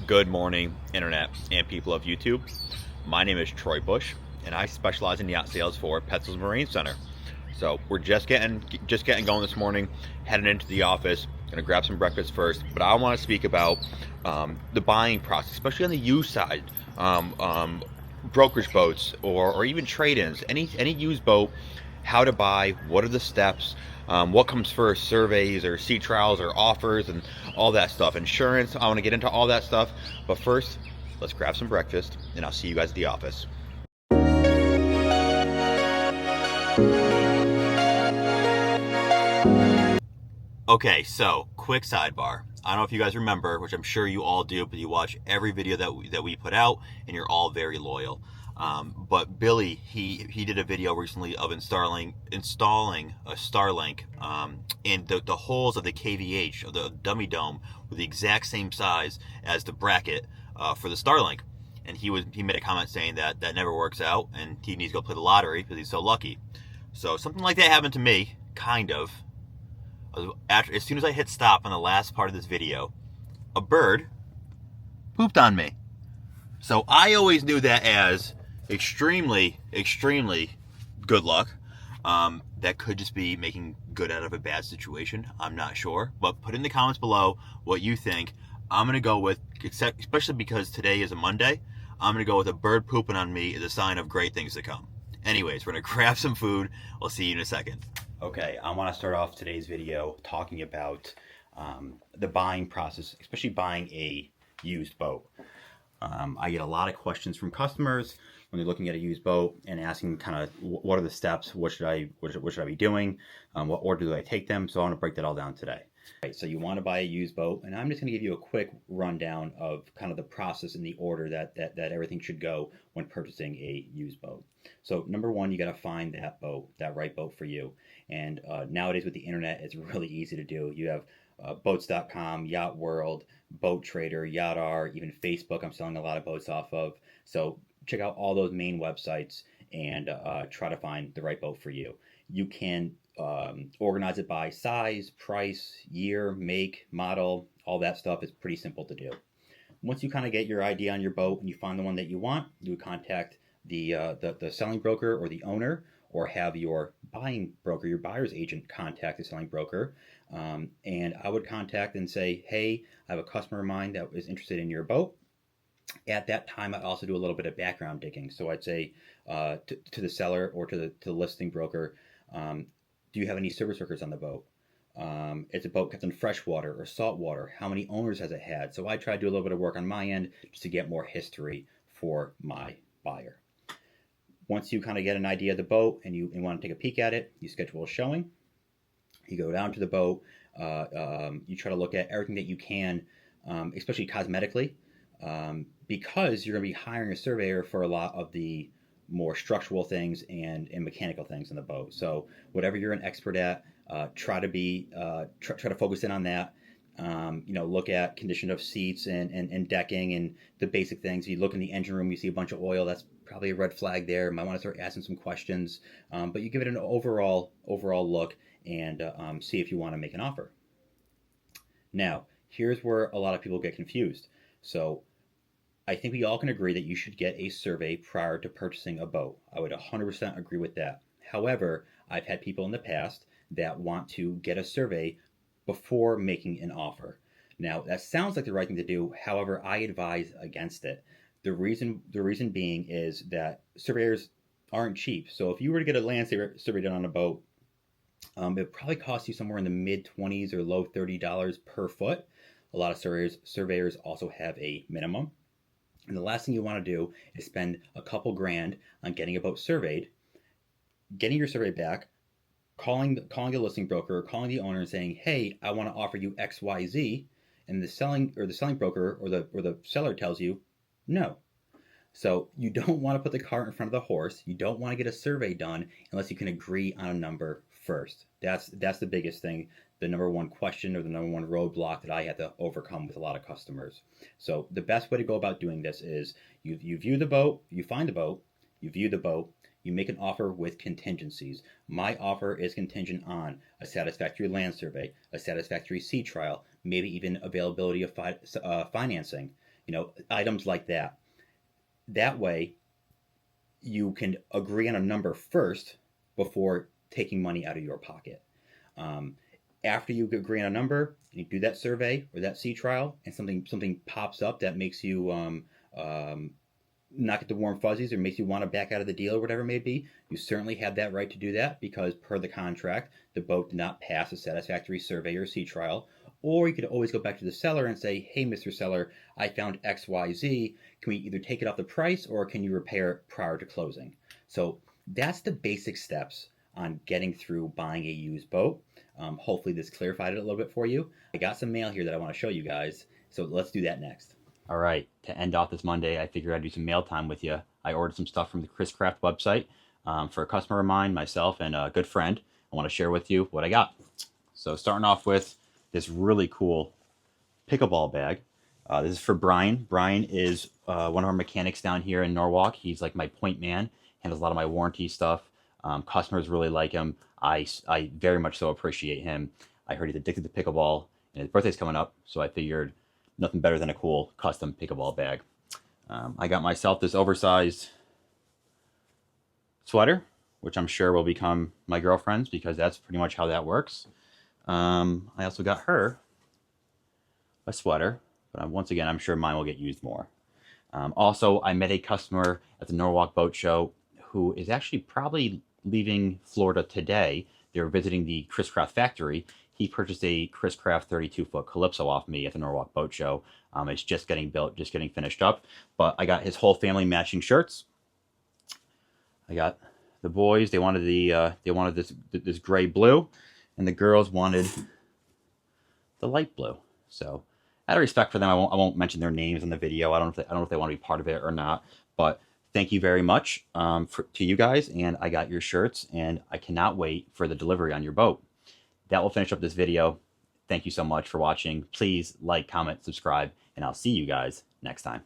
Good morning, Internet and people of YouTube. My name is Troy Busch, and I specialize in yacht sales for PETZOLD'S Marine Center. So we're just getting going this morning, heading into the office. Gonna grab some breakfast first, but I want to speak about the buying process, especially on the used side, brokerage boats or even trade-ins, any used boat. How to buy, what are the steps, what comes first, surveys or sea trials or offers and all that stuff, insurance. I want to get into all that stuff, but first let's grab some breakfast and I'll see you guys at the office. Okay, so quick sidebar. I don't know if you guys remember, which I'm sure you all do, but you watch every video that we put out and you're all very loyal. But Billy, he did a video recently of installing a Starlink, and the holes of the KVH, of the dummy dome, were the exact same size as the bracket for the Starlink. And he made a comment saying that never works out, and he needs to go play the lottery because he's so lucky. So something like that happened to me, kind of. As soon as I hit stop on the last part of this video, a bird pooped on me. So I always knew that as extremely good luck. That could just be making good out of a bad situation. I'm not sure, but put in the comments below what you think. I'm gonna go with, especially because today is a Monday, I'm gonna go with a bird pooping on me is a sign of great things to come. Anyways, we're gonna grab some food. We'll see you in a second. Okay, I want to start off today's video talking about the buying process, especially buying a used boat. I get a lot of questions from customers when they're looking at a used boat and asking kind of what are the steps, what should I be doing, what order do I take them. So I want to break that all down today. Right, so you want to buy a used boat, and I'm just going to give you a quick rundown of kind of the process and the order that everything should go when purchasing a used boat. So number one, you got to find that boat, that right boat for you. And nowadays with the internet, it's really easy to do. You have boats.com, Yacht World, Boat Trader, Yacht R, even Facebook. I'm selling a lot of boats off of. So check out all those main websites and try to find the right boat for you. You can organize it by size, price, year, make, model. All that stuff is pretty simple to do. Once you kind of get your idea on your boat and you find the one that you want, you would contact the selling broker or the owner, or have your buying broker, your buyer's agent, contact the selling broker. And I would contact and say, hey, I have a customer of mine that is interested in your boat. At that time, I'd also do a little bit of background digging. So I'd say to the seller or to the listing broker, do you have any service workers on the boat? Is the boat kept in freshwater or saltwater? How many owners has it had? So I try to do a little bit of work on my end just to get more history for my buyer. Once you kind of get an idea of the boat and you want to take a peek at it, you schedule a showing. You go down to the boat. You try to look at everything that you can, especially cosmetically, because you're going to be hiring a surveyor for a lot of the more structural things and mechanical things in the boat. So whatever you're an expert at, try to focus in on that. Look at condition of seats and decking and the basic things. If you look in the engine room, you see a bunch of oil. That's probably a red flag there. Might want to start asking some questions. But you give it an overall look and see if you want to make an offer. Now, here's where a lot of people get confused. So I think we all can agree that you should get a survey prior to purchasing a boat. I would 100% agree with that. However, I've had people in the past that want to get a survey before making an offer. Now, that sounds like the right thing to do. However, I advise against it. The reason being is that surveyors aren't cheap. So if you were to get a land survey done on a boat, it probably costs you somewhere in the mid-20s or low $30 per foot. A lot of surveyors also have a minimum. And the last thing you want to do is spend a couple grand on getting a boat surveyed, getting your survey back, calling the listing broker or calling the owner and saying, hey, I want to offer you XYZ, and the selling broker or the seller tells you no. So you don't want to put the cart in front of the horse. You don't want to get a survey done unless you can agree on a number first. That's the biggest thing, the number one question or the number one roadblock that I had to overcome with a lot of customers. So the best way to go about doing this is you view the boat, you find the boat, you view the boat, you make an offer with contingencies. My offer is contingent on a satisfactory land survey, a satisfactory sea trial, maybe even availability of financing. items like that. That way, you can agree on a number first before taking money out of your pocket. Um, After you agree on a number, you do that survey or that sea trial, and something pops up that makes you um, not get the warm fuzzies or makes you want to back out of the deal or whatever it may be. You certainly have that right to do that because per the contract, the boat did not pass a satisfactory survey or sea trial. Or you could always go back to the seller and say, hey, Mr. Seller, I found XYZ. Can we either take it off the price or can you repair it prior to closing? So that's the basic steps on getting through buying a used boat. Hopefully this clarified it a little bit for you. I got some mail here that I want to show you guys. So let's do that next. All right, to end off this Monday, I figured I'd do some mail time with you. I ordered some stuff from the Chris Craft website for a customer of mine, myself, and a good friend. I want to share with you what I got. So starting off with this really cool pickleball bag. This is for Brian. Brian is one of our mechanics down here in Norwalk. He's like my point man, handles a lot of my warranty stuff. Customers really like him. I very much so appreciate him. I heard he's addicted to pickleball, and his birthday's coming up, so I figured nothing better than a cool custom pickleball bag. I got myself this oversized sweater, which I'm sure will become my girlfriend's because that's pretty much how that works. I also got her a sweater, but once again, I'm sure mine will get used more. Also, I met a customer at the Norwalk Boat Show who is actually probably leaving Florida today. They were visiting the Chris Craft factory. He purchased a Chris Craft 32-foot Calypso off me at the Norwalk Boat Show. It's just getting built, just getting finished up. But I got his whole family matching shirts. I got the boys. They wanted this gray blue, and the girls wanted the light blue. So, out of respect for them, I won't mention their names in the video. I don't know if they want to be part of it or not. But thank you very much to you guys, and I got your shirts, and I cannot wait for the delivery on your boat. That will finish up this video. Thank you so much for watching. Please like, comment, subscribe, and I'll see you guys next time.